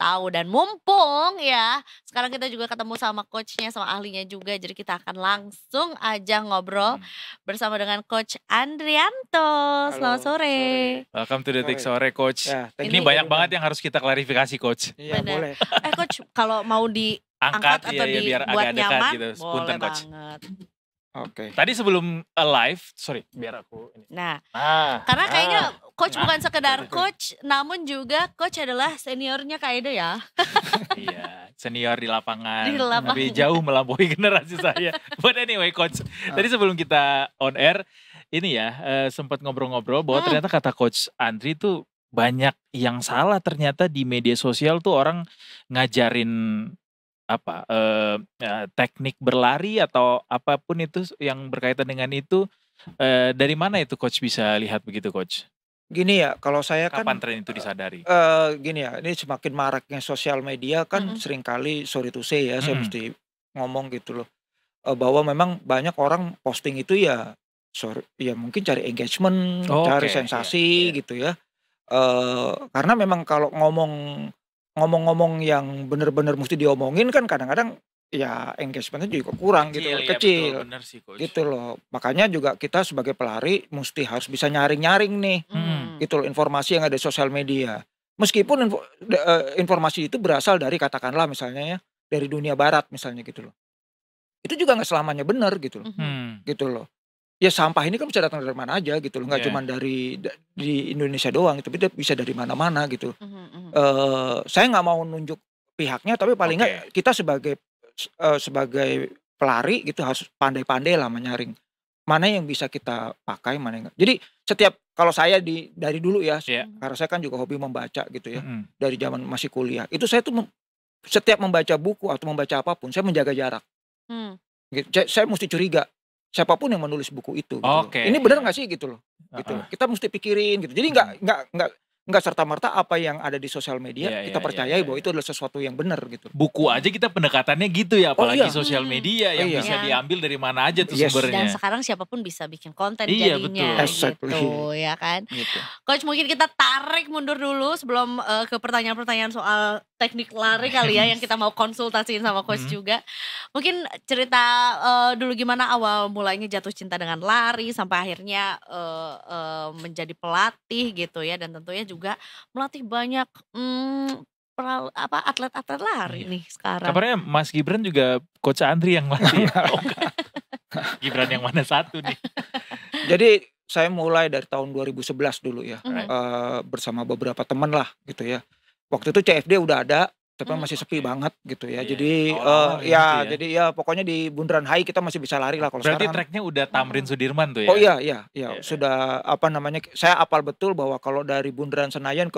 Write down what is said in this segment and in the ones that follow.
tahu. Dan mumpung ya, sekarang kita juga ketemu sama coachnya, sama ahlinya juga. Jadi kita akan langsung aja ngobrol bersama dengan Coach Andrianto. Selamat Halo, sore. Welcome to Detik Sore. Sore, Coach. Ya, thank Ini you banyak udah banget undang. yang harus kita klarifikasi, Coach. Iya, Bener. boleh. Coach, kalau mau diangkat Angkat, atau iya, biar dibuat agak dekat nyaman, gitu. boleh Punten, Coach. banget. Oke. Tadi sebelum live, sorry, biar aku ini. Nah, Nah, karena kayaknya Coach bukan sekedar betul. coach, namun juga Coach adalah seniornya Kak Edo ya. iya, senior di lapangan. Di lapangan. Tapi jauh melampaui generasi saya. But anyway, Coach. Tadi sebelum kita on air, ini ya, sempat ngobrol-ngobrol bahwa ternyata kata Coach Andri tuh banyak yang salah ternyata di media sosial tuh orang ngajarin apa teknik berlari atau apapun itu yang berkaitan dengan itu, dari mana itu Coach bisa lihat begitu, Coach? Gini ya, kalau saya kan Kapan tren itu disadari? gini ya, ini semakin maraknya sosial media kan seringkali sorry to say ya, saya mesti ngomong gitu loh. Bahwa memang banyak orang posting itu ya ya mungkin cari engagement, cari Oke, sensasi iya. gitu ya. Karena memang kalau ngomong-ngomong yang bener-bener mesti diomongin kan kadang-kadang ya engagement-nya juga kurang gitu loh, Iya, kecil. betul, bener sih, Coach. Gitu loh. Makanya juga kita sebagai pelari mesti harus bisa nyaring-nyaring nih, gitu loh, informasi yang ada di sosial media. Meskipun informasi itu berasal dari katakanlah misalnya ya, dari dunia barat misalnya gitu loh. Itu juga nggak selamanya benar gitu loh. Gitu loh. Ya sampah ini kan bisa datang dari mana aja gitu loh, nggak Iya. cuma di Indonesia doang, tapi dia bisa dari mana-mana gitu. Saya nggak mau nunjuk pihaknya, tapi paling nggak kita sebagai pelari gitu harus pandai-pandai lah menyaring mana yang bisa kita pakai, mana yang nggak. Jadi setiap kalau saya dari dulu ya, karena saya kan juga hobi membaca gitu ya, dari zaman masih kuliah. Itu saya tuh setiap membaca buku atau membaca apapun, saya menjaga jarak. Gitu. Saya mesti curiga siapapun yang menulis buku itu. Gitu loh. Ini benar nggak sih gitu loh. Gitu. Kita mesti pikirin gitu. Jadi nggak serta-merta apa yang ada di sosial media kita percayai bahwa itu adalah sesuatu yang benar gitu. Buku aja kita pendekatannya gitu ya, apalagi iya. sosial media yang Iya. bisa diambil dari mana aja tuh Yes. sumbernya. Dan sekarang siapapun bisa bikin konten Iya, jadinya betul. gitu ya kan. Gitu. Coach, mungkin kita tarik mundur dulu sebelum ke pertanyaan-pertanyaan soal teknik lari kali ya yang kita mau konsultasiin sama Coach juga. Mungkin cerita dulu gimana awal mulainya jatuh cinta dengan lari sampai akhirnya menjadi pelatih gitu ya, dan tentunya juga melatih banyak atlet-atlet lari nih sekarang. Kabarnya Mas Gibran juga Coach Andri yang latih ya? Oh, Gibran yang mana satu nih? Jadi saya mulai dari tahun 2011 dulu ya, bersama beberapa teman lah gitu ya. Waktu itu CFD udah ada, tapi masih sepi banget gitu ya. Jadi jadi ya pokoknya di Bundaran HI kita masih bisa lari lah kalau Berarti sekarang. tracknya udah Tamrin Sudirman tuh ya? Oh iya, sudah apa namanya? Saya apal betul bahwa kalau dari Bundaran Senayan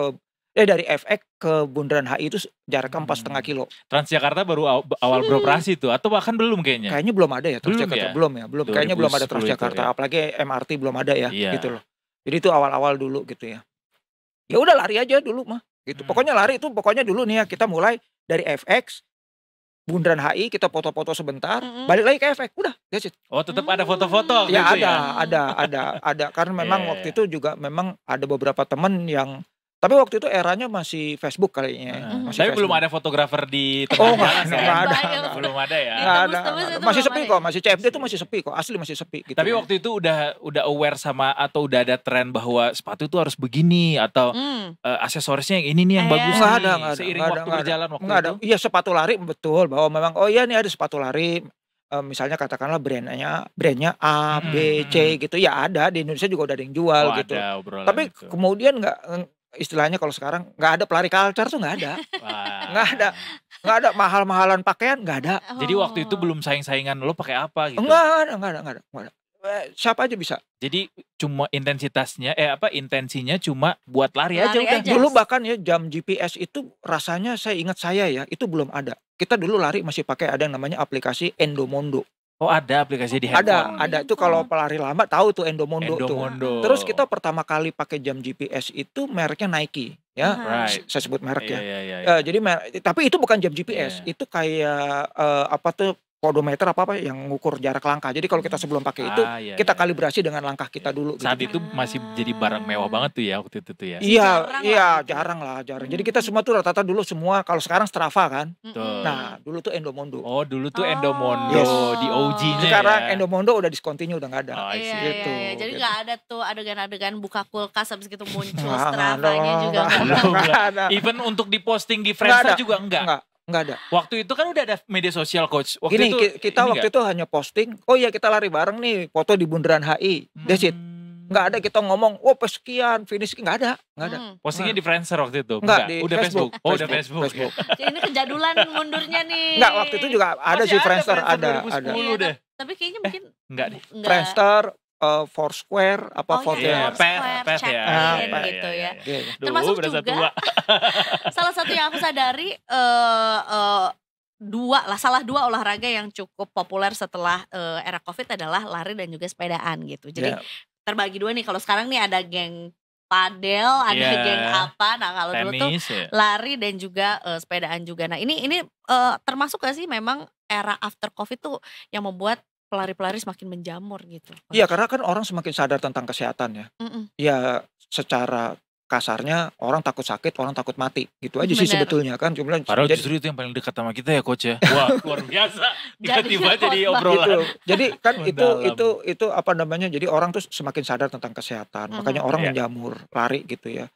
dari FX ke Bundaran HI itu jaraknya 4,5 kilo. Transjakarta baru awal beroperasi tuh, atau bahkan belum kayaknya? Kayaknya belum ada ya Transjakarta, belum. Kayaknya belum ada 2010 Transjakarta, itu ya. apalagi MRT belum ada ya, Iya. gitu loh. Jadi itu awal-awal dulu gitu ya. Ya udah lari aja dulu mah, gitu. Pokoknya lari itu dulu nih ya, kita mulai dari FX, Bundaran HI kita foto-foto sebentar, balik lagi ke FX, udah, that's it. Oh, tetap ada foto-foto Ya gitu ada, karena memang waktu itu juga memang ada beberapa teman yang, tapi waktu itu eranya masih Facebook kayaknya. Tapi belum ada fotografer di Oh, tengah jalan nggak ya? ada. Belum ada ya? Nggak ada. Tembus-tembus itu Masih belum sepi ada kok, masih CFD tuh masih sepi kok, asli masih sepi gitu. Tapi waktu itu udah aware sama atau udah ada tren bahwa sepatu itu harus begini atau aksesorisnya yang ini nih yang bagus Nggak nih. ada. Seiring Nggak ada, waktu nggak berjalan waktu Nggak itu. ada. Iya, sepatu lari betul bahwa memang oh iya nih ada sepatu lari, misalnya katakanlah brandnya A, B, C gitu ya, ada di Indonesia juga udah ada yang jual gitu. Ada obrolan Tapi itu. kemudian istilahnya kalau sekarang nggak ada pelari culture tuh nggak ada. Wah. Nggak ada mahal-mahalan pakaian, nggak ada. Jadi waktu itu belum saing-saingan lo pakai apa gitu? Nggak ada. Siapa aja bisa. Jadi cuma intensinya cuma buat lari aja Lari udah. aja. Dulu bahkan ya jam GPS itu rasanya saya ingat saya ya, itu belum ada. Kita dulu lari masih pakai ada yang namanya aplikasi Endomondo. Oh, ada aplikasi di handphone. Ada itu kalau pelari lama tahu tuh Endomondo tuh. Endomondo. Terus kita pertama kali pakai jam GPS itu mereknya Nike ya. Right. Saya sebut merek ya. Iya. Jadi tapi itu bukan jam GPS, itu kayak apa tuh podometer apa yang ngukur jarak langkah. Jadi kalau kita sebelum pakai itu, kita kalibrasi dengan langkah kita dulu. Saat gitu. itu masih jadi barang mewah banget tuh ya waktu itu tuh ya. Iya, jarang lah. Jadi kita semua tuh rata-rata dulu semua, kalau sekarang Strava kan. Nah, dulu tuh Endomondo. Oh, dulu tuh Endomondo di OG-nya. Sekarang Endomondo udah discontinue, udah nggak ada. Gitu. Jadi nggak ada tuh adegan-adegan buka kulkas habis gitu muncul Strava-nya juga nggak ada. Even untuk diposting di Friendster juga enggak. Enggak ada. Waktu itu kan udah ada media sosial, Coach. Waktu kita waktu itu hanya posting, oh iya kita lari bareng nih, foto di Bundaran HI. That's it. Enggak ada kita ngomong, pesekian, finish, enggak ada. Postingnya di Friendster waktu itu? Enggak, di udah Facebook. Oh, udah Facebook. Ini kejadulan mundurnya nih. Enggak, waktu itu juga ada sih Friendster, ada. Deh. Tapi kayaknya mungkin enggak deh. Friendster, Foursquare, Foursquare, Path ya, gitu ya. Termasuk juga salah satu yang aku sadari salah dua olahraga yang cukup populer setelah era COVID adalah lari dan juga sepedaan gitu. Jadi terbagi dua nih, kalau sekarang nih ada geng padel, ada geng apa. Nah kalau dulu tuh lari dan juga sepedaan juga. Nah ini termasuk gak sih memang era after COVID tuh yang membuat pelari-pelari semakin menjamur gitu? Iya, karena kan orang semakin sadar tentang kesehatan ya. Ya secara kasarnya orang takut sakit, orang takut mati, gitu aja sih sebetulnya kan. Padahal justru itu yang paling dekat sama kita ya, Coach ya. Wah, luar biasa. Tiba-tiba jadi obrolan. Gitu. Jadi kan itu apa namanya? Jadi orang tuh semakin sadar tentang kesehatan. Makanya orang menjamur, lari gitu ya.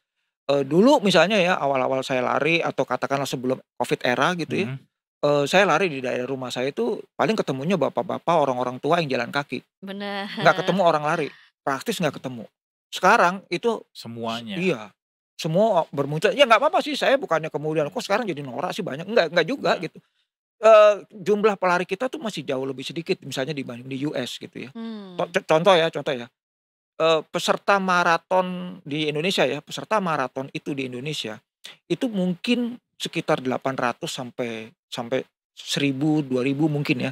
Dulu misalnya ya awal-awal saya lari atau katakanlah sebelum COVID era gitu ya. Saya lari di daerah rumah saya itu paling ketemunya bapak-bapak, orang-orang tua yang jalan kaki. Benar. Nggak ketemu orang lari, praktis nggak ketemu. Sekarang itu semuanya. Iya, semua bermunculan. Ya nggak apa-apa sih, saya bukannya kemudian kok sekarang jadi norak sih banyak. Nggak juga gitu. Jumlah pelari kita tuh masih jauh lebih sedikit misalnya dibanding di US gitu ya. Contoh ya. Peserta maraton di Indonesia ya, peserta maraton itu di Indonesia itu mungkin sekitar 800 sampai 1000, 2000 mungkin ya.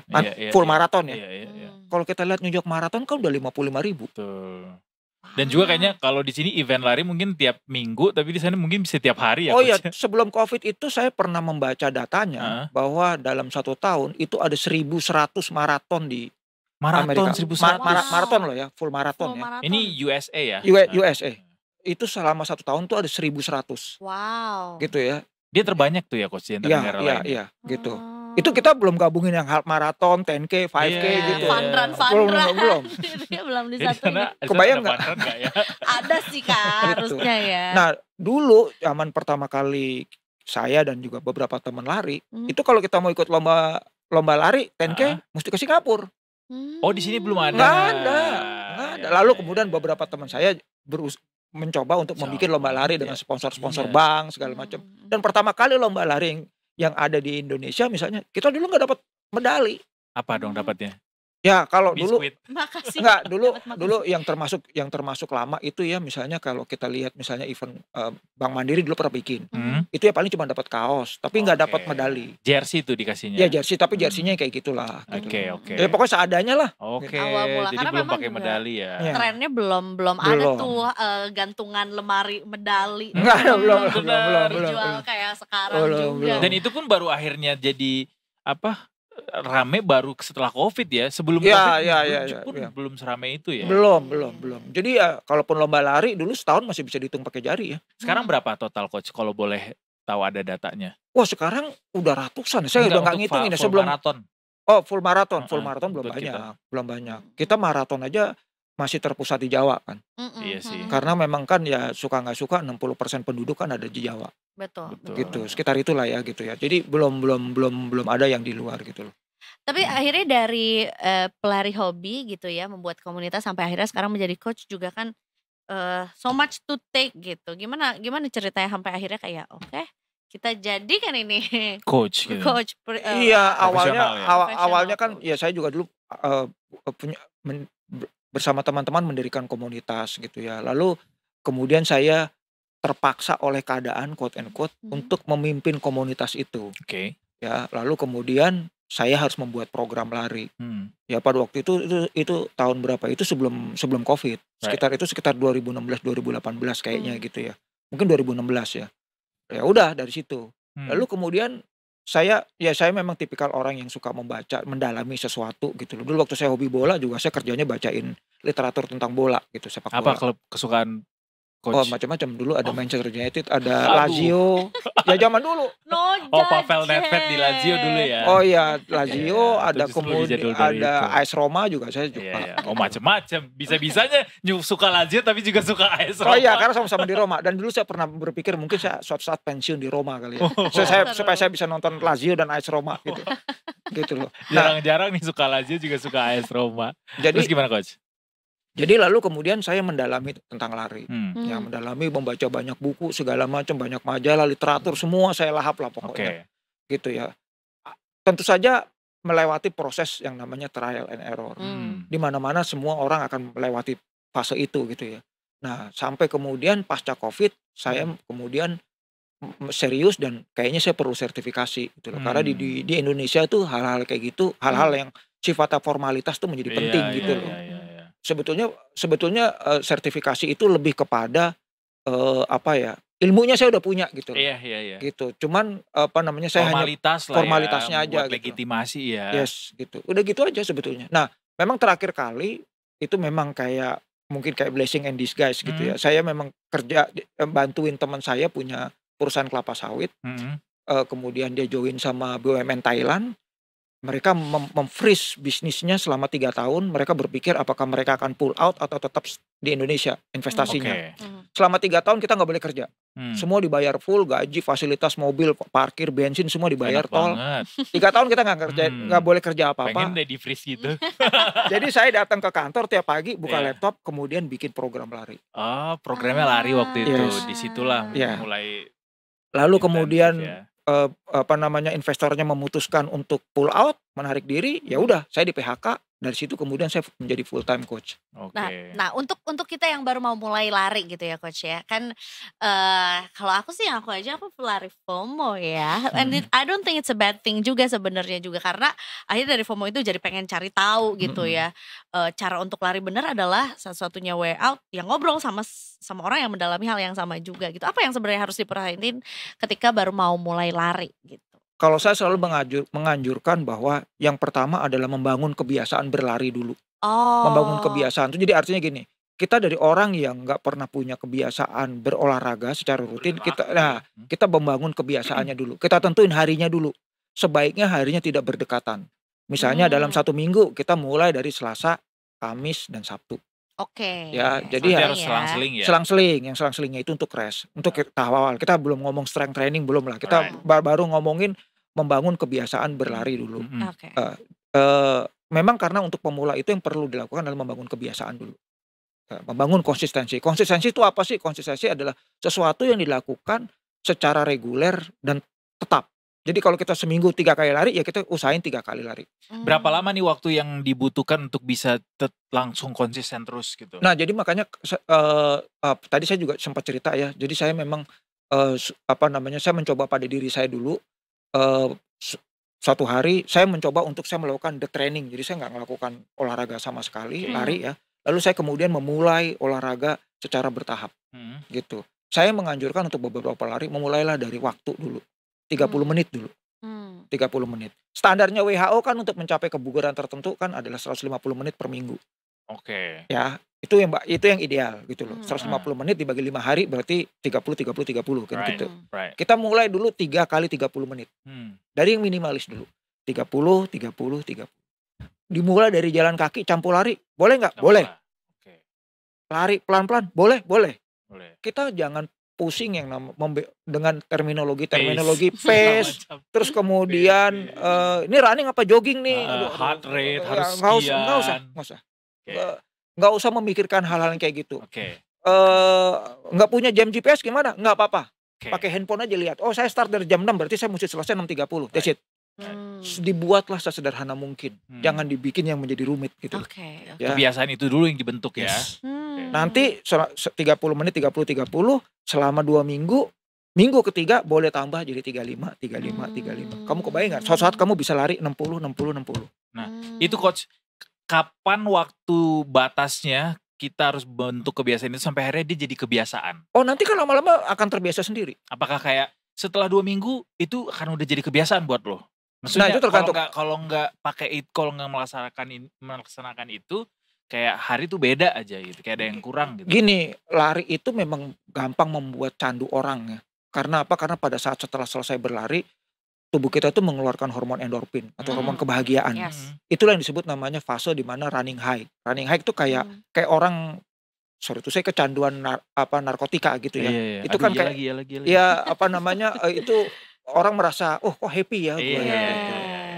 Full maraton ya. Kalau kita lihat New York Marathon kan udah 55.000. Dan juga kayaknya kalau di sini event lari mungkin tiap minggu, tapi di sana mungkin bisa tiap hari ya. Oh iya, sebelum COVID itu saya pernah membaca datanya bahwa dalam 1 tahun itu ada 1.100 maraton di Amerika. 1.100 maraton loh ya, full maraton ya. Ini USA ya? USA. Itu selama 1 tahun tuh ada 1.100. Wow. Gitu ya. Dia terbanyak tuh ya Coach di negara lain. Iya, gitu. Itu kita belum gabungin yang half marathon, 10K, 5K gitu. Fun run. Belum. Belum disatuin. Kebayang nggak? Ya? Ada sih kan harusnya ya. Nah dulu zaman pertama kali saya dan juga beberapa teman lari, itu kalau kita mau ikut lomba lari 10K mesti ke Singapura. Oh di sini belum ada? Nggak ada. Lalu kemudian beberapa teman saya mencoba untuk membuat lomba lari dengan sponsor-sponsor bank segala macam. Dan pertama kali lomba lari yang ada di Indonesia misalnya, kita dulu nggak dapat medali. Apa dong dapatnya? Ya kalau dulu Makasih. enggak dulu yang termasuk lama itu ya misalnya kalau kita lihat misalnya event Bank Mandiri dulu pernah bikin. Itu ya paling cuma dapat kaos, tapi nggak dapat medali. Jersey itu dikasihnya. Ya jersey, tapi jersinya kayak gitulah. Oke. Ya pokoknya seadanya lah. Oke. Awal mula, jadi karena belum memang pakai medali ya. Trennya belum ada tuh gantungan lemari medali. Enggak ada, belum. Dijual kayak sekarang juga. Dan itu pun baru akhirnya jadi apa? Rame baru setelah COVID ya. Sebelum COVID pun belum seramai itu ya. Belum. Jadi ya kalaupun lomba lari dulu setahun masih bisa dihitung pakai jari ya. Sekarang berapa total Coach kalau boleh tahu ada datanya? Wah sekarang udah ratusan. Saya udah nggak ngitungin ya sebelum maraton. Oh full maraton belum banyak. Kita maraton aja masih terpusat di Jawa kan. Iya sih. Karena memang kan ya suka nggak suka 60% penduduk kan ada di Jawa. Betul. Gitu, sekitar itulah ya gitu ya. Jadi belum ada yang di luar gitu loh. Tapi akhirnya dari pelari hobi gitu ya, membuat komunitas sampai akhirnya sekarang menjadi coach juga kan so much to take gitu. Gimana ceritanya sampai akhirnya kayak oke, kita jadikan ini coach gitu. Iya, awalnya kan ya saya juga dulu punya bersama teman-teman mendirikan komunitas gitu ya. Lalu kemudian saya terpaksa oleh keadaan quote and quote untuk memimpin komunitas itu. Oke. Ya, lalu kemudian saya harus membuat program lari. Ya pada waktu itu tahun berapa? Itu sebelum Covid. Sekitar 2016 2018 kayaknya gitu ya. Mungkin 2016 ya. Ya udah dari situ. Lalu kemudian saya memang tipikal orang yang suka membaca, mendalami sesuatu gitu loh. Dulu waktu saya hobi bola juga saya kerjanya bacain literatur tentang bola gitu, sepak Apa bola. klub kesukaan Oh coach? macam-macam, dulu ada Oh. Manchester United, ada Aduh. Lazio, ya zaman dulu. Oh, Pavel Nedved di Lazio dulu ya. Oh iya, Lazio, Iya, ada itu justru lebih kemudian jadul dari itu. ada AS Roma juga saya Iya, suka. iya. Oh macem-macem, bisa-bisanya suka Lazio tapi juga suka AS Roma. Oh iya, karena sama-sama di Roma. Dan dulu saya pernah berpikir mungkin saya suatu saat pensiun di Roma kali ya. Supaya saya bisa nonton Lazio dan AS Roma gitu. Gitu loh. Nah, Jarang-jarang nih suka Lazio juga suka AS Roma. jadi Terus gimana coach? jadi lalu kemudian saya mendalami tentang lari. Ya, Hmm. mendalami, membaca banyak buku, segala macam, banyak majalah, literatur, semua saya lahap lah Oke. pokoknya. Gitu ya. Tentu saja melewati proses yang namanya trial and error. Di mana-mana semua orang akan melewati fase itu gitu ya. Nah, sampai kemudian pasca Covid saya kemudian serius dan kayaknya saya perlu sertifikasi gitu loh. Karena di Indonesia tuh hal-hal kayak gitu, hal-hal yang sifatnya formalitas tuh menjadi penting gitu loh. Iya. Sebetulnya sertifikasi itu lebih kepada apa ya, ilmunya saya udah punya gitu loh. Iya. Gitu. Cuman apa namanya, saya hanya formalitasnya aja buat gitu. legitimasi ya. Yes, gitu. Udah gitu aja sebetulnya. Nah, memang terakhir kali itu memang kayak mungkin kayak blessing in disguise gitu ya. Saya memang kerja bantuin teman saya punya perusahaan kelapa sawit. Kemudian dia join sama BUMN Thailand. Mereka memfreeze bisnisnya selama 3 tahun. Mereka berpikir apakah mereka akan pull out atau tetap di Indonesia investasinya. Selama 3 tahun kita nggak boleh kerja. Semua dibayar full, gaji, fasilitas mobil, parkir, bensin semua dibayar, tol. 3 tahun kita nggak boleh kerja apa-apa. Pengen deh di freeze gitu. Jadi saya datang ke kantor tiap pagi, buka laptop, kemudian bikin program lari. Oh, programnya lari waktu itu. Disitulah mulai. Lalu kemudian apa namanya, investornya memutuskan untuk pull out, menarik diri, ya udah saya di PHK. Dari situ kemudian saya menjadi full time coach. Nah untuk kita yang baru mau mulai lari gitu ya coach ya, kan kalau aku sih aku pelari FOMO ya, and I don't think it's a bad thing juga sebenarnya juga, karena akhirnya dari FOMO itu jadi pengen cari tahu gitu ya. Cara untuk lari benar adalah satu-satunya way out yang ngobrol sama orang yang mendalami hal yang sama juga gitu. Apa yang sebenarnya harus diperhatiin ketika baru mau mulai lari gitu? Kalau saya selalu menganjurkan bahwa yang pertama adalah membangun kebiasaan berlari dulu. Membangun kebiasaan itu jadi artinya gini, kita dari orang yang nggak pernah punya kebiasaan berolahraga secara rutin, kita membangun kebiasaannya dulu. Kita tentuin harinya dulu. Sebaiknya harinya tidak berdekatan. Misalnya dalam 1 minggu kita mulai dari Selasa, Kamis, dan Sabtu. Ya, jadi harus selang-seling ya. Selang-seling, yang selang-selingnya itu untuk rest, untuk tahap awal. Kita belum ngomong strength training, belum lah. Kita baru ngomongin membangun kebiasaan berlari dulu. Memang karena untuk pemula itu yang perlu dilakukan adalah membangun kebiasaan dulu. Membangun konsistensi. Konsistensi itu apa sih? Konsistensi adalah sesuatu yang dilakukan secara reguler dan tetap. Jadi kalau kita seminggu 3 kali lari, ya kita usahain 3 kali lari. Berapa lama nih waktu yang dibutuhkan untuk bisa langsung konsisten terus gitu? Nah, jadi makanya tadi saya juga sempat cerita ya. Jadi saya memang saya mencoba pada diri saya dulu. Suatu hari saya mencoba untuk saya melakukan the training. Jadi saya nggak melakukan olahraga sama sekali, lari ya. Lalu saya kemudian memulai olahraga secara bertahap, gitu. Saya menganjurkan untuk beberapa pelari memulailah dari waktu dulu. 30 menit dulu. 30 menit. Standarnya WHO kan untuk mencapai kebugaran tertentu kan adalah 150 menit per minggu. Ya, itu yang ideal gitu loh. 150 menit dibagi 5 hari berarti 30 kan gitu. Kita mulai dulu 3 kali 30 menit. Dari yang minimalis dulu. 30. Dimulai dari jalan kaki campur lari, boleh nggak? Boleh. Lari pelan-pelan, boleh. Kita jangan pusing yang dengan terminologi pace, terus kemudian ini running apa jogging nih, heart rate harus nggak usah memikirkan hal-hal yang kayak gitu. Nggak punya jam GPS gimana? Nggak apa-apa, pakai handphone aja lihat. Oh saya start dari jam 6 berarti saya mesti selesai 6.30. That's it. Dibuatlah sesederhana mungkin, jangan dibikin yang menjadi rumit gitu. Ya. Kebiasaan itu dulu yang dibentuk ya. Nanti 30 menit 30 selama 2 minggu. Minggu ketiga boleh tambah jadi 35. Kamu kebayang nggak? Suatu saat kamu bisa lari 60. Nah, itu coach, kapan waktu batasnya kita harus bentuk kebiasaan itu sampai akhirnya dia jadi kebiasaan? Oh, nanti kan lama-lama akan terbiasa sendiri. Apakah kayak setelah 2 minggu itu akan udah jadi kebiasaan buat lo? Maksudnya itu tergantung. kalau nggak pakai itu, kalau nggak melaksanakan itu, kayak hari tuh beda aja gitu, kayak ada yang kurang gitu. Gini, lari itu memang gampang membuat candu orang ya. Karena apa? Karena pada saat setelah selesai berlari, tubuh kita tuh mengeluarkan hormon endorfin atau hormon kebahagiaan. Yes. Itulah yang disebut namanya fase di mana running high. Running high itu kayak orang, sorry itu saya kecanduan narkotika gitu ya. Iya. Itu Aduh, kan iya kayak lagi. ya itu orang merasa kok happy ya gue. Iya. Gitu.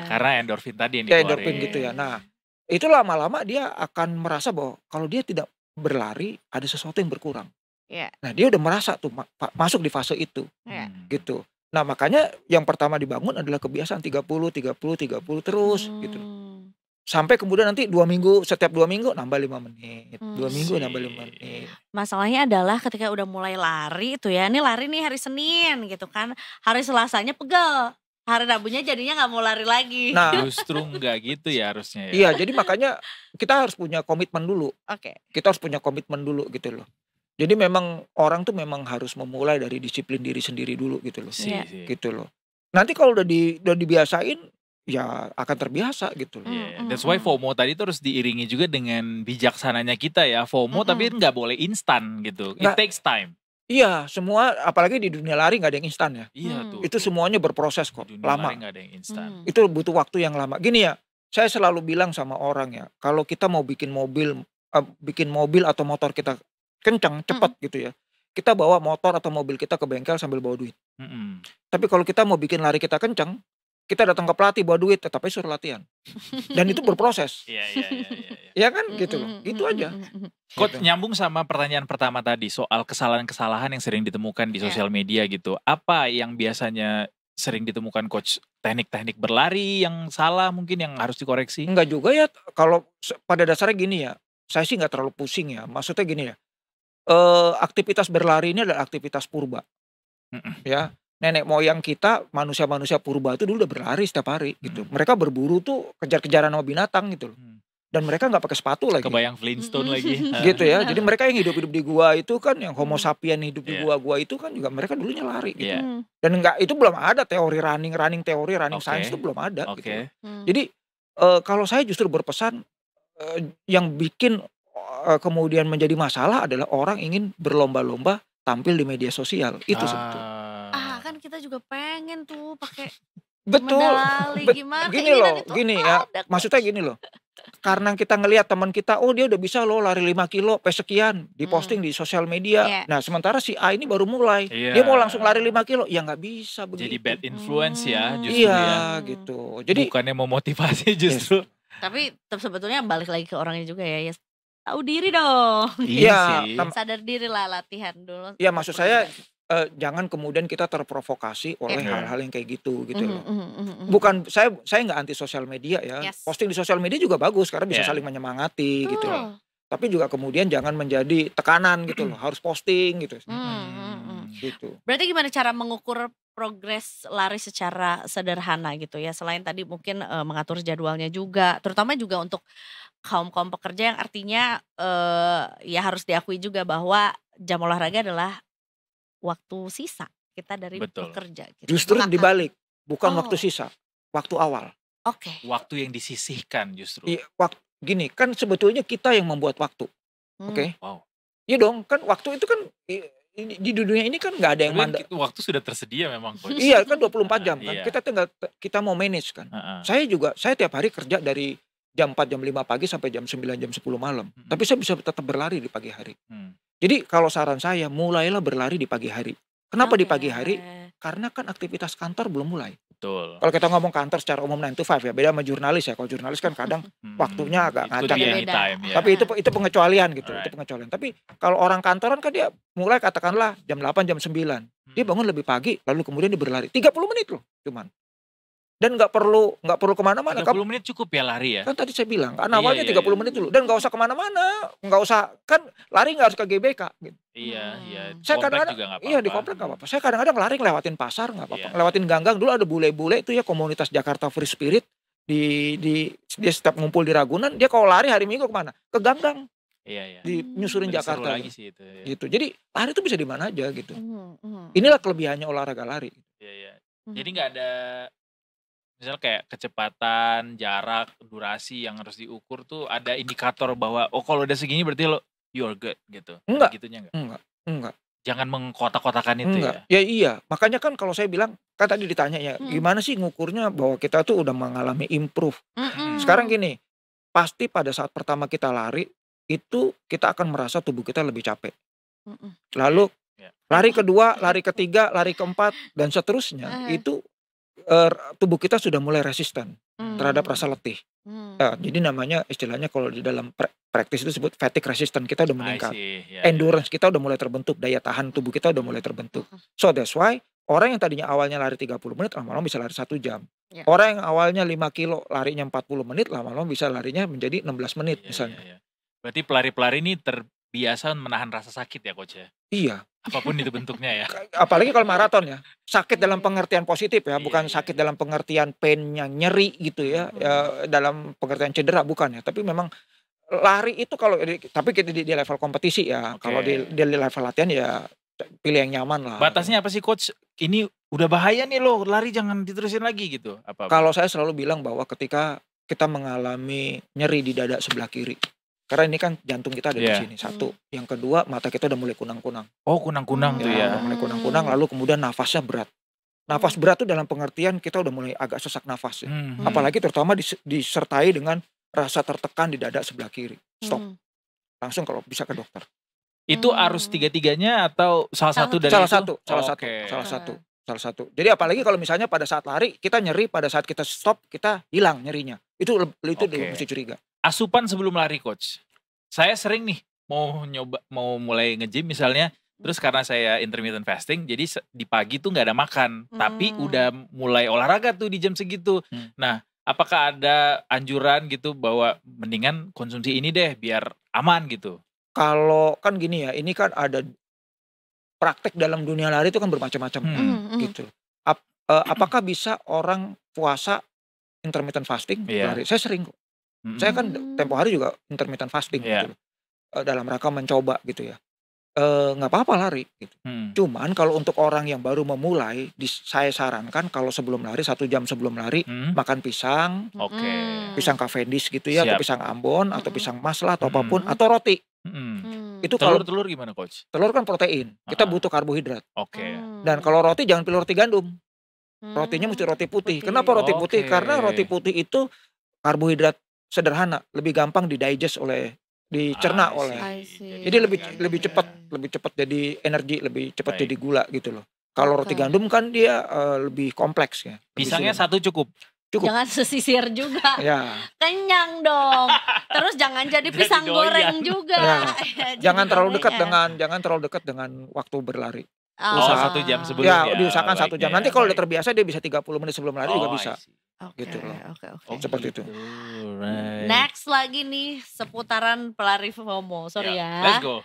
Karena endorfin tadi yang Ya dikeluarin. endorfin gitu ya. Nah, itu lama-lama dia akan merasa bahwa kalau dia tidak berlari ada sesuatu yang berkurang. Iya. Nah, dia udah merasa tuh masuk di fase itu. Iya. Gitu. Nah, makanya yang pertama dibangun adalah kebiasaan 30 terus gitu. Sampai kemudian nanti 2 minggu, setiap 2 minggu nambah 5 menit. 2 minggu nambah 5 menit. Masalahnya adalah ketika udah mulai lari itu ya, ini lari nih hari Senin gitu kan. Hari Selasanya pegel. Hari Rabunya jadinya gak mau lari lagi. Nah, justru enggak gitu ya harusnya ya. Iya, jadi makanya kita harus punya komitmen dulu. Oke. Kita harus punya komitmen dulu gitu loh. Jadi memang orang tuh memang harus memulai dari disiplin diri sendiri dulu gitu loh. Gitu loh. Nanti kalau udah dibiasain ya akan terbiasa gitu loh. That's why FOMO tadi terus diiringi juga dengan bijaksananya kita ya. FOMO tapi nggak boleh instan gitu. It takes time. Iya, semua apalagi di dunia lari nggak ada yang instan ya. Iya tuh. Itu semuanya berproses kok, lama. Nggak ada yang instan. Itu butuh waktu yang lama. Gini ya, saya selalu bilang sama orang ya, kalau kita mau bikin mobil atau motor kita kencang, cepat gitu ya. Kita bawa motor atau mobil kita ke bengkel sambil bawa duit. Tapi kalau kita mau bikin lari kita kencang, kita datang ke pelatih bawa duit, tetapi suruh latihan. Dan itu berproses. Iya. Ya kan gitu loh. Gitu aja. Coach, nyambung sama pertanyaan pertama tadi soal kesalahan-kesalahan yang sering ditemukan di sosial media gitu. Apa yang biasanya sering ditemukan Coach? Teknik-teknik berlari yang salah mungkin yang harus dikoreksi? Enggak juga ya. Kalau pada dasarnya gini ya, saya sih nggak terlalu pusing ya. Maksudnya gini ya. Aktivitas berlari ini adalah aktivitas purba. Ya. Nenek moyang kita, manusia-manusia purba itu dulu udah berlari setiap hari gitu. Mereka berburu tuh kejar-kejaran sama binatang gitu loh. Dan mereka nggak pakai sepatu lagi. Kebayang Flintstone lagi. Gitu ya. Jadi mereka yang hidup di gua itu kan, yang Homo sapien hidup di gua itu kan juga mereka dulunya lari gitu. Dan itu belum ada teori running science itu belum ada gitu. Jadi kalau saya justru berpesan yang bikin kemudian menjadi masalah adalah orang ingin berlomba-lomba tampil di media sosial. Itu sebetulnya. Kan kita juga pengen tuh pakai medali gimana gini ya, maksudnya gini loh. Karena kita ngelihat teman kita, oh dia udah bisa loh lari 5 kilo sekian, diposting di sosial media. Nah sementara si A ini baru mulai, dia mau langsung lari 5 kilo, ya nggak bisa begitu. Jadi bad influence ya justru gitu. Jadi bukannya memotivasi justru. Tapi sebetulnya balik lagi ke orangnya juga ya, tahu diri dong. Iya sih. Sadar diri lah, latihan dulu. Iya maksud saya jangan kemudian kita terprovokasi oleh hal-hal yang kayak gitu loh. Bukan saya nggak anti sosial media ya. Posting di sosial media juga bagus karena bisa saling menyemangati gitu loh. Tapi juga kemudian jangan menjadi tekanan gitu loh. Harus posting gitu. Gitu. Berarti gimana cara mengukur progres lari secara sederhana gitu ya? Selain tadi mungkin mengatur jadwalnya juga, terutama juga untuk kaum pekerja yang artinya ya harus diakui juga bahwa jam olahraga adalah waktu sisa kita dari bekerja gitu. Justru dibalik, bukan waktu sisa, waktu awal. Oke. Waktu yang disisihkan justru. Iya, gini kan sebetulnya kita yang membuat waktu. Oke. Wow. Iya dong, kan waktu itu kan di dunia ini kan nggak ada yang waktu sudah tersedia memang Coach. Iya kan 24 jam kan. Kita mau manage kan. Saya tiap hari kerja dari jam 4 jam 5 pagi sampai jam 9 jam 10 malam. Tapi saya bisa tetap berlari di pagi hari. Jadi kalau saran saya, mulailah berlari di pagi hari. Kenapa di pagi hari? Karena kan aktivitas kantor belum mulai. Betul. Kalau kita ngomong kantor secara umum 9 to 5 ya, beda sama jurnalis ya. Kalau jurnalis kan kadang waktunya agak ngacak ya. Tapi itu pengecualian gitu, itu pengecualian. Tapi kalau orang kantoran kan dia mulai katakanlah jam 8 jam 9. Dia bangun lebih pagi, lalu kemudian dia berlari 30 menit loh cuman. Dan nggak perlu kemana-mana. 30 menit cukup ya lari ya? Kan tadi saya bilang, kan awalnya 30 menit dulu. Dan nggak usah kemana-mana. Nggak usah, kan lari nggak harus ke GBK. Gitu. Iya. Saya kadang-kadang, juga nggak apa-apa. Iya di komplek nggak apa-apa. Saya kadang-kadang lari ngelewatin pasar nggak apa-apa. Ngelewatin ganggang. Dulu ada bule-bule itu ya komunitas Jakarta Free Spirit. Dia setiap ngumpul di Ragunan, dia kalau lari hari Minggu kemana? Ke ganggang. Iya. Di nyusurin Jakarta. Lagi sih itu, gitu. Jadi lari itu bisa di mana aja gitu. Inilah kelebihannya olahraga lari. Jadi nggak ada misalnya kayak kecepatan, jarak, durasi yang harus diukur tuh ada indikator bahwa oh kalau udah segini berarti lo you're good gitu. Enggak. Gitunya Enggak. Jangan mengkotak-kotakan itu Enggak. ya. Ya iya, makanya kan kalau saya bilang kan tadi ditanya ya, gimana sih ngukurnya bahwa kita tuh udah mengalami improve. Sekarang gini, pasti pada saat pertama kita lari itu kita akan merasa tubuh kita lebih capek. Lalu lari kedua, lari ketiga, lari keempat dan seterusnya itu tubuh kita sudah mulai resisten terhadap rasa letih. Jadi namanya istilahnya kalau di dalam praktis itu disebut fatigue resistant, kita udah meningkat. Endurance kita udah mulai terbentuk, daya tahan tubuh kita udah mulai terbentuk. So that's why orang yang tadinya awalnya lari 30 menit lama-lama bisa lari 1 jam. Orang yang awalnya 5 kilo larinya 40 menit lama-lama bisa larinya menjadi 16 menit misalnya. Berarti pelari-pelari ini terbiasa menahan rasa sakit ya coach ya? Iya. Apapun itu bentuknya ya. Apalagi kalau maraton ya. Sakit dalam pengertian positif ya, bukan sakit dalam pengertian pain yang nyeri gitu ya. Dalam pengertian cedera bukan ya, tapi memang lari itu kalau tapi kita di level kompetisi ya. Kalau di level latihan ya pilih yang nyaman lah. Batasnya apa sih coach? Ini udah bahaya nih lo, lari jangan diterusin lagi gitu. Kalau saya selalu bilang bahwa ketika kita mengalami nyeri di dada sebelah kiri, karena ini kan jantung kita ada di sini, satu. Yang kedua mata kita udah mulai kunang-kunang. Oh kunang-kunang tuh ya. Udah mulai kunang-kunang, lalu kemudian nafasnya berat. Nafas berat tuh dalam pengertian kita udah mulai agak sesak nafas ya. Apalagi terutama disertai dengan rasa tertekan di dada sebelah kiri. Stop. Langsung kalau bisa ke dokter. Itu arus tiga-tiganya atau salah satu dari itu? Salah satu. Jadi apalagi kalau misalnya pada saat lari kita nyeri, pada saat kita stop kita hilang nyerinya. Itu mesti curiga. Asupan sebelum lari coach. Saya sering nih mau mulai nge-gym misalnya, terus karena saya intermittent fasting, jadi di pagi tuh nggak ada makan, tapi udah mulai olahraga tuh di jam segitu. Nah, apakah ada anjuran gitu bahwa mendingan konsumsi ini deh biar aman gitu? Kalau kan gini ya, ini kan ada praktek dalam dunia lari itu kan bermacam-macam gitu. Apakah bisa orang puasa intermittent fasting lari? Saya sering kok. Saya kan tempo hari juga intermittent fasting gitu. Dalam rangka mencoba gitu ya. Nggak apa-apa lari gitu. Cuman kalau untuk orang yang baru memulai, saya sarankan kalau sebelum lari 1 jam sebelum lari makan pisang, pisang Cavendish gitu ya, atau pisang Ambon, atau pisang Mas lah, atau apapun, atau roti. Itu telur gimana coach? Telur kan protein, kita butuh karbohidrat. Dan Dan kalau roti jangan pilih roti gandum, rotinya mesti roti putih. Kenapa roti putih? Karena roti putih itu karbohidrat sederhana, lebih gampang dicerna oleh. Jadi lebih cepat jadi energi, lebih cepat jadi gula gitu loh. Kalau roti gandum kan dia lebih kompleks ya. Pisangnya 1 cukup. Jangan sesisir juga. Kenyang dong. Terus jangan jadi pisang goreng juga. Jangan terlalu dekat dengan waktu berlari. 1 jam sebelumnya. Ya, diusahakan 1 jam. Nanti kalau udah terbiasa dia bisa 30 menit sebelum lari juga bisa. Gitu loh. Seperti itu. Next lagi nih seputaran pelari FOMO. Sorry ya. Let's go.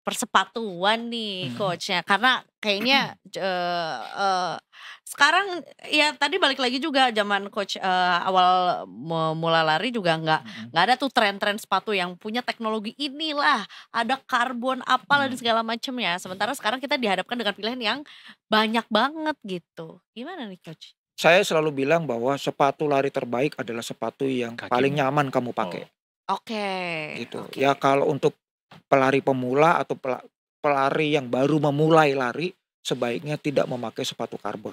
Persepatuan nih coachnya. Karena kayaknya sekarang ya tadi balik lagi juga zaman coach awal mulai lari juga nggak ada tuh tren-tren sepatu yang punya teknologi inilah, ada karbon apalah dan segala macam ya. Sementara sekarang kita dihadapkan dengan pilihan yang banyak banget gitu. Gimana nih coach? Saya selalu bilang bahwa sepatu lari terbaik adalah sepatu yang paling nyaman kamu pakai. Gitu. Ya kalau untuk pelari pemula atau pelari yang baru memulai lari, sebaiknya tidak memakai sepatu karbon.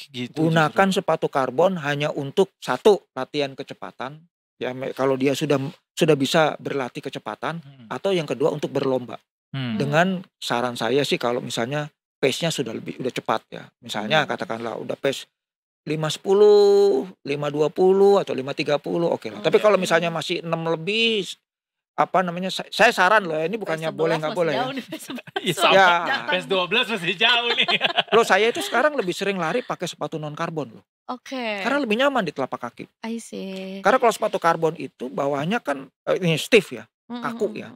Gitu. Gunakan sepatu karbon hanya untuk satu, latihan kecepatan. Ya kalau dia sudah bisa berlatih kecepatan, atau yang kedua untuk berlomba. Dengan saran saya sih kalau misalnya pace-nya udah cepat ya. Misalnya katakanlah udah pace 5:10, 5:20 atau 5:30 oke lah. Tapi kalau misalnya masih 6 lebih saya saran loh ya, ini bukannya boleh nggak boleh ya. PES 12 masih jauh nih. Loh saya itu sekarang lebih sering lari pakai sepatu non karbon loh. Karena lebih nyaman di telapak kaki. I see. Karena kalau sepatu karbon itu bawahnya kan ini stiff ya, kaku ya.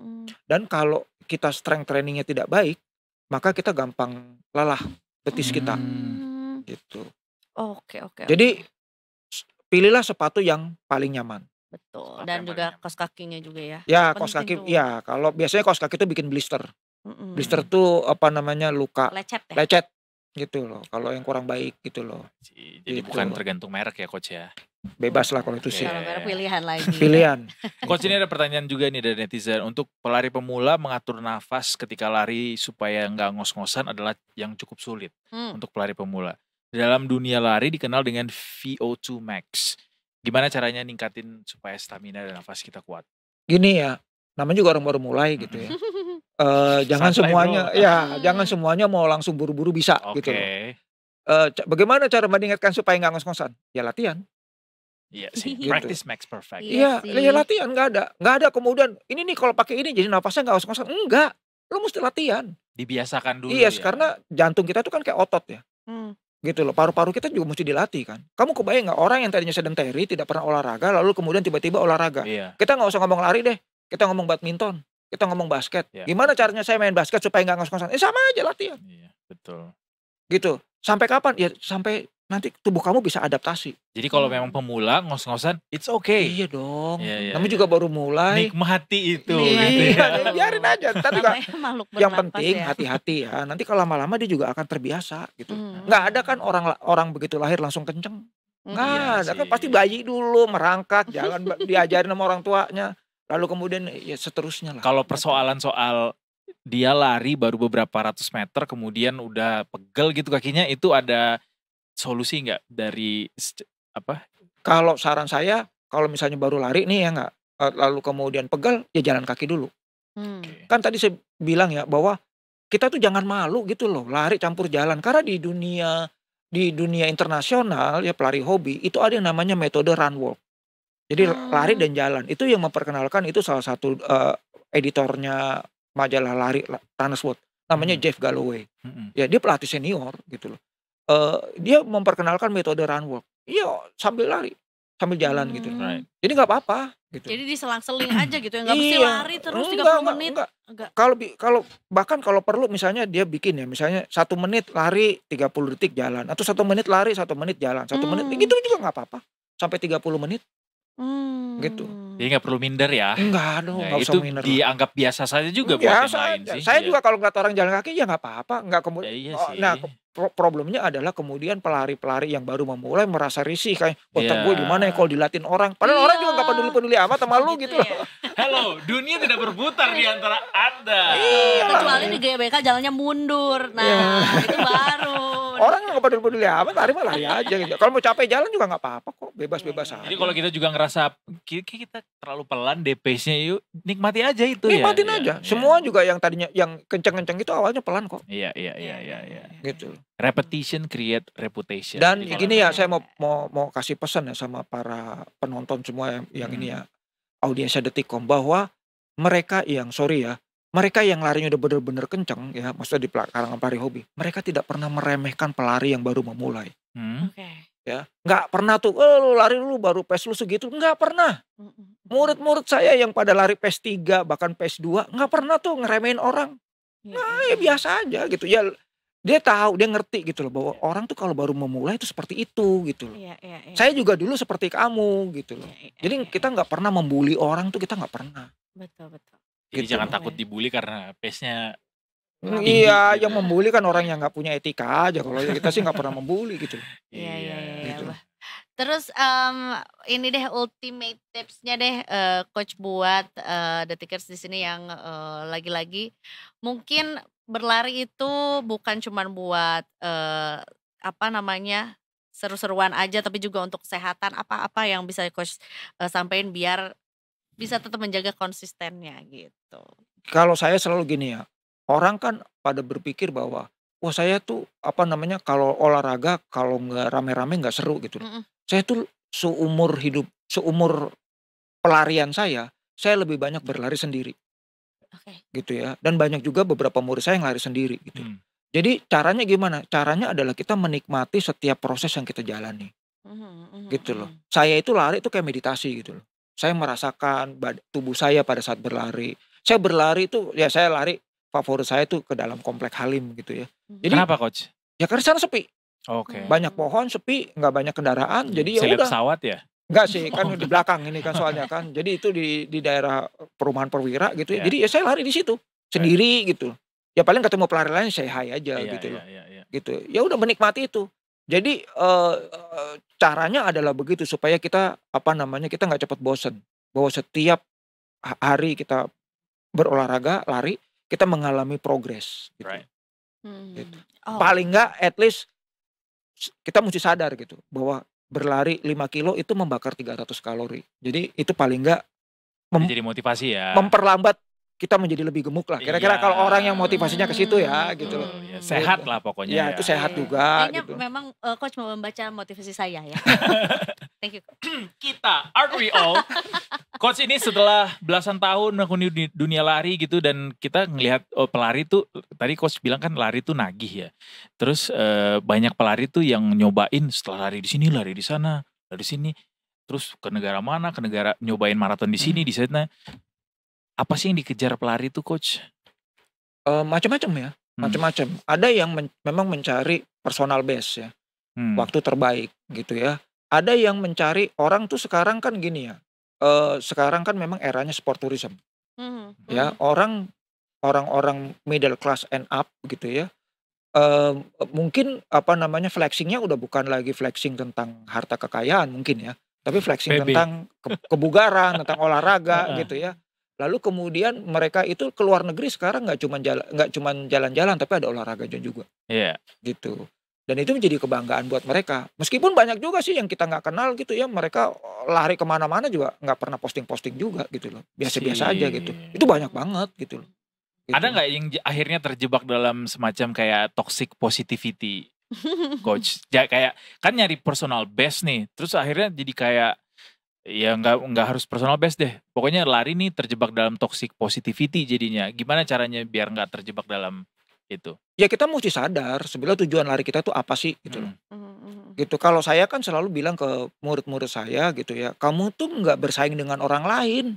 Dan kalau kita strength trainingnya tidak baik, maka kita gampang lelah betis kita. Gitu. Jadi pilihlah sepatu yang paling nyaman. Betul. Dan juga kaos kakinya juga ya. Ya kaos kaki. Ya kalau biasanya kaos kaki itu bikin blister. Blister tuh luka. Lecet ya. Lecet. gitu loh. Kalau yang kurang baik gitu loh. Jadi Gitu. bukan tergantung merek ya coach ya. Bebas lah kalau itu sih. Kalau merek pilihan lagi. Pilihan. Coach, ini ada pertanyaan juga nih dari netizen. Untuk pelari pemula mengatur nafas ketika lari supaya nggak ngos-ngosan adalah yang cukup sulit untuk pelari pemula. Dalam dunia lari dikenal dengan VO2 max. Gimana caranya ningkatin supaya stamina dan nafas kita kuat? Gini ya, namanya juga orang baru mulai gitu ya. Jangan Santai, semuanya bro. jangan semuanya mau langsung buru-buru bisa gitu loh. Bagaimana cara meningkatkan supaya nggak ngos-ngosan? Ya latihan. Iya sih, Gitu. practice makes perfect. Iya, sih. ya latihan nggak ada kemudian ini nih kalau pakai ini jadi nafasnya nggak ngos-ngosan. Enggak, lo mesti latihan. Dibiasakan dulu Iya, ya. karena jantung kita tuh kan kayak otot ya. Gitu loh, paru-paru kita juga mesti dilatih kan. Kamu kebayang nggak orang yang tadinya sedentary tidak pernah olahraga lalu kemudian tiba-tiba olahraga. Iya. Kita nggak usah ngomong lari deh, kita ngomong badminton, kita ngomong basket. Iya. Gimana caranya saya main basket supaya nggak ngos-ngosan? Sama aja latihan. Iya, betul. Gitu. Sampai kapan? Ya sampai nanti tubuh kamu bisa adaptasi. Jadi kalau memang pemula ngos-ngosan, it's okay. Iya dong. Iya, Namanya juga baru mulai. Nikmati itu. Nikmati. gitu ya. Iya, biarin aja. Ntar juga Namanya makhluk yang bernafas penting ya. hati-hati ya. Nanti kalau lama-lama dia juga akan terbiasa gitu. Nggak ada kan orang begitu lahir langsung kenceng. Nggak Iya ada kan sih. pasti bayi dulu merangkak jalan diajarin sama orang tuanya. Lalu kemudian ya seterusnya lah. Kalau persoalan soal dia lari baru beberapa ratus meter kemudian udah pegel gitu kakinya, itu ada solusi nggak dari apa? Kalau saran saya kalau misalnya baru lari nih ya nggak lalu kemudian pegel ya jalan kaki dulu. Kan tadi saya bilang ya bahwa kita tuh jangan malu gitu loh lari campur jalan karena di dunia internasional ya pelari hobi itu ada yang namanya metode run walk. Jadi lari dan jalan itu yang memperkenalkan itu salah satu editornya majalah lari Runner's World namanya Jeff Galloway. Ya dia pelatih senior gitu loh. Dia memperkenalkan metode run walk. Iya sambil lari sambil jalan gitu. Right. Jadi nggak apa-apa gitu. Jadi diselang-seling aja gitu ya, nggak mesti Iya. lari terus 30 Enggak, menit. enggak. Kalau bahkan kalau perlu misalnya dia bikin ya misalnya 1 menit lari 30 detik jalan atau 1 menit lari 1 menit jalan 1 menit gitu juga nggak apa-apa sampai 30 menit gitu. Jadi nggak perlu minder ya. Enggak dong, Nah, nggak itu usah minder. dianggap biasa saja juga buat yang Biasa lain aja. sih. Saya Iya. juga kalau ngeliat orang jalan kaki ya nggak apa-apa, nggak kemudian. Ya, iya sih. Nah, problemnya adalah kemudian pelari-pelari yang baru memulai merasa risih kayak, wah Iya. gue gimana ya kalau dilatin orang. Padahal orang juga nggak peduli-peduli amat sama lu gitu loh. ya. Halo, dunia tidak berputar di antara Anda. Kecuali di GBK jalannya mundur. Nah, itu baru. Orang nggak peduli-peduli amat, lari mah lari aja gitu. Kalau mau capek jalan juga nggak apa-apa kok, bebas-bebas aja. Jadi kalau kita juga ngerasa kita terlalu pelan deh pace-nya, yuk nikmati aja itu ya. nikmatin Iya, aja. iya. Semua juga yang tadinya yang kenceng-kenceng itu awalnya pelan kok, Iya. gitu. Repetition create reputation. Dan Jadi gini ya, saya mau kasih pesan ya sama para penonton semua yang ini ya, audiensnya Detikcom bahwa mereka yang mereka yang larinya udah bener-bener kenceng ya, maksudnya di kalangan pelari hobi, mereka tidak pernah meremehkan pelari yang baru memulai. Oke. Ya, nggak pernah tuh, lu lari dulu baru pace lu segitu, nggak pernah. Murid-murid saya yang pada lari pace 3 bahkan pace 2 nggak pernah tuh ngeremehin orang. Ya biasa aja gitu ya. Dia tahu, dia ngerti gitu loh bahwa orang tuh kalau baru memulai itu seperti itu gitu loh. Iya. Saya juga dulu seperti kamu gitu loh. Jadi kita nggak pernah membuli orang tuh, kita nggak pernah. Betul. Jadi gitu. jangan takut dibully karena pace-nya Iya, gitu. yang membuli kan orang yang nggak punya etika aja. Kalau kita sih nggak pernah membuli gitu. Iya. Gitu. Terus ini deh ultimate tipsnya deh coach buat detikers di sini yang lagi-lagi mungkin berlari itu bukan cuman buat seru-seruan aja tapi juga untuk kesehatan. Apa yang bisa coach sampaikan biar bisa tetap menjaga konsistennya gitu. Kalau saya selalu gini ya, orang kan pada berpikir bahwa wah saya tuh kalau olahraga kalau nggak rame-rame nggak seru gitu. Saya tuh seumur pelarian saya lebih banyak berlari sendiri. Oke. Gitu ya. Dan banyak juga beberapa murid saya yang lari sendiri gitu. Jadi caranya gimana? Caranya adalah kita menikmati setiap proses yang kita jalani. Gitu loh. Saya itu lari itu kayak meditasi gitu loh. Saya merasakan tubuh saya pada saat berlari. Saya berlari itu ya saya lari favorit saya itu ke dalam komplek Halim gitu ya. Jadi Kenapa coach? ya karena sana sepi. Oke. Banyak pohon, sepi, nggak banyak kendaraan. Jadi ya Saya lihat udah. pesawat ya? Enggak sih, kan di belakang ini kan soalnya kan. Jadi itu di daerah perumahan Perwira gitu ya. Iya. Jadi ya saya lari di situ sendiri gitu. ya paling ketemu pelari lain say hi aja gitu loh. Gitu. Ya udah menikmati itu. Jadi caranya adalah begitu supaya kita kita nggak cepat bosen. Bahwa setiap hari kita berolahraga, lari, kita mengalami progres gitu. Right. Gitu. Paling nggak at least kita mesti sadar gitu bahwa berlari 5 kilo itu membakar 300 kalori. Jadi itu paling nggak jadi motivasi ya. Memperlambat kita menjadi lebih gemuk lah. Kira-kira kalau orang yang motivasinya ke situ ya gitu loh. Sehat lah pokoknya. Ya itu sehat juga. Kayaknya gitu. memang coach mau membaca motivasi saya ya. Thank you. Kita, aren't we all? Coach ini setelah belasan tahun menekuni dunia lari gitu dan kita ngelihat pelari tuh, tadi coach bilang kan lari tuh nagih ya. Terus banyak pelari tuh yang nyobain setelah lari di sini, lari di sana, lari di sini. Terus ke negara mana, ke negara nyobain maraton di sini, di sana. Apa sih yang dikejar pelari itu coach? Macam-macam ya, macam-macam. Ada yang memang mencari personal best ya, waktu terbaik gitu ya. Ada yang mencari, orang tuh sekarang kan gini ya, sekarang kan memang eranya sport tourism. Ya, orang-orang middle class and up gitu ya. Mungkin flexingnya udah bukan lagi flexing tentang harta kekayaan mungkin ya, tapi flexing tentang kebugaran, tentang olahraga gitu ya. Lalu kemudian mereka itu ke luar negeri sekarang nggak cuma jalan-jalan tapi ada olahraganya juga. Iya. Gitu. Dan itu menjadi kebanggaan buat mereka. Meskipun banyak juga sih yang kita nggak kenal gitu ya, mereka lari kemana-mana juga nggak pernah posting-posting juga gitu loh. Biasa-biasa aja gitu. Itu banyak banget gitu loh. Gitu. Ada nggak yang akhirnya terjebak dalam semacam kayak toxic positivity, coach? Kayak kan nyari personal best nih, terus akhirnya jadi kayak ya nggak harus personal best deh. Pokoknya lari nih terjebak dalam toxic positivity jadinya. Gimana caranya biar nggak terjebak dalam itu? Ya kita mesti sadar sebenarnya tujuan lari kita tuh apa sih gitu loh. Gitu. Kalau saya kan selalu bilang ke murid-murid saya gitu ya, kamu tuh nggak bersaing dengan orang lain.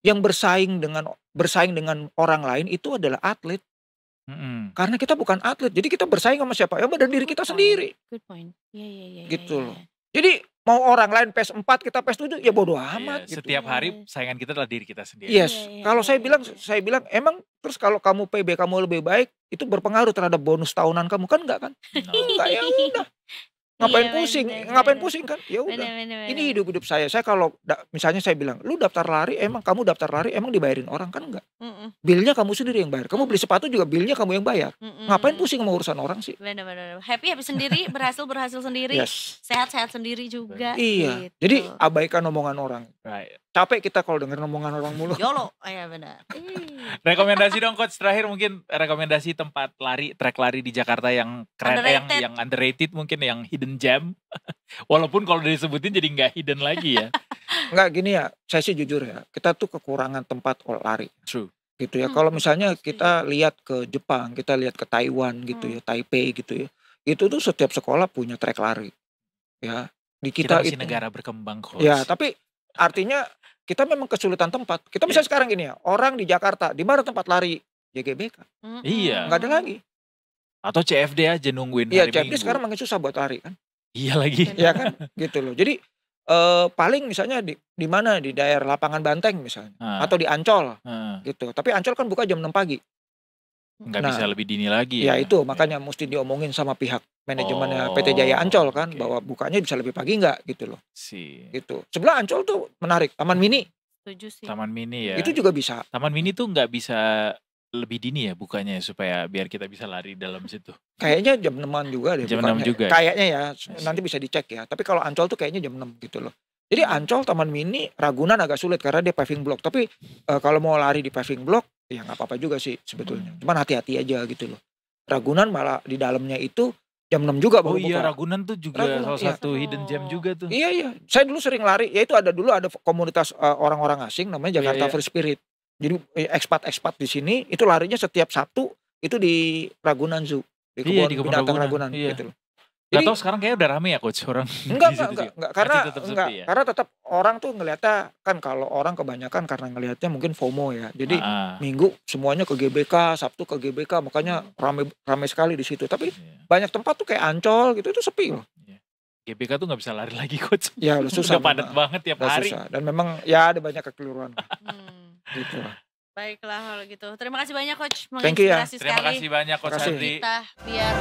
Yang bersaing dengan orang lain itu adalah atlet. Karena kita bukan atlet, jadi kita bersaing sama siapa? Ya dari diri kita sendiri. Good point. Iya. Gitu loh. Jadi mau orang lain PES 4 kita PES 7 ya bodo amat gitu. Setiap hari saingan kita adalah diri kita sendiri. Yes. Kalau saya bilang emang terus kalau kamu PB kamu lebih baik itu berpengaruh terhadap bonus tahunan kamu kan enggak kan? Enggak, ya udah. Ngapain pusing kan? Ya udah. Ini hidup saya. Saya kalau misalnya saya bilang, "Lu daftar lari emang dibayarin orang kan enggak? Bilnya kamu sendiri yang bayar. Kamu beli sepatu juga bilnya kamu yang bayar. Ngapain pusing sama urusan orang sih?" Benar. Happy sendiri, berhasil sendiri. Yes. Sehat sendiri juga. Iya. Gitu. Jadi abaikan omongan orang. Right. Capek kita kalau denger omongan orang mulu. YOLO. Iya benar. Rekomendasi dong coach, terakhir mungkin rekomendasi tempat lari, track lari di Jakarta yang keren, yang underrated mungkin, yang hidden gem. Walaupun kalau disebutin jadi nggak hidden lagi ya. Enggak, gini ya, saya sih jujur ya, kita tuh kekurangan tempat lari. True. Gitu ya. Kalau misalnya kita lihat ke Jepang, kita lihat ke Taiwan gitu ya, Taipei gitu ya. Itu tuh setiap sekolah punya track lari. Ya. Di kita masih itu negara berkembang coach. Ya, tapi artinya kita memang kesulitan tempat. Kita bisa sekarang gini ya, orang di Jakarta, di mana tempat lari? JGBK. Iya. Nggak ada lagi. Atau CFD aja nungguin hari Minggu. Iya, CFD sekarang makin susah buat lari kan. Iya lagi. Iya kan, gitu loh. Jadi paling misalnya di mana, di daerah Lapangan Banteng misalnya, atau di Ancol, gitu. Tapi Ancol kan buka jam 6 pagi. Nggak bisa lebih dini lagi ya. Ya itu makanya mesti diomongin sama pihak manajemennya PT Jaya Ancol kan, bahwa bukanya bisa lebih pagi nggak gitu loh. Gitu. Sebelah Ancol tuh menarik, Taman Mini. Setuju sih. Taman Mini ya. Itu juga bisa. Taman Mini tuh nggak bisa lebih dini ya bukanya supaya biar kita bisa lari dalam situ. Kayaknya jam 6-an juga deh. Jam 6 juga. Kayaknya ya, nanti bisa dicek ya. Tapi kalau Ancol tuh kayaknya jam 6 gitu loh. Jadi Ancol, Taman Mini, Ragunan agak sulit karena dia paving block. Tapi kalau mau lari di paving block, ya nggak apa-apa juga sih sebetulnya. Cuman hati-hati aja gitu loh. Ragunan malah di dalamnya itu jam 6 juga baru buka. Oh iya, Ragunan tuh juga salah satu hidden gem juga tuh. Iya. Saya dulu sering lari, ya itu ada komunitas orang-orang asing namanya Jakarta Free Spirit. Jadi ekspat di sini itu larinya setiap Sabtu itu di Ragunan Zoo, di kebun binatang Ragunan gitu loh. Jadi, gak tau sekarang kayaknya udah rame ya coach orang. Enggak, karena tetap orang tuh ngelihatnya kan, kalau orang kebanyakan karena ngelihatnya mungkin FOMO ya. Jadi Minggu semuanya ke GBK, Sabtu ke GBK, makanya rame sekali di situ. Tapi banyak tempat tuh kayak Ancol gitu itu sepi loh. GBK tuh nggak bisa lari lagi coach. Ya udah susah. Udah padat banget tiap hari. Susah. Dan memang ya ada banyak kekeliruan. Gitu lah. Baiklah kalau gitu. Terima kasih banyak Coach, Thank you ya. menginspirasi Terima sekali kasih banyak Coach Makasih. Andri. kita biar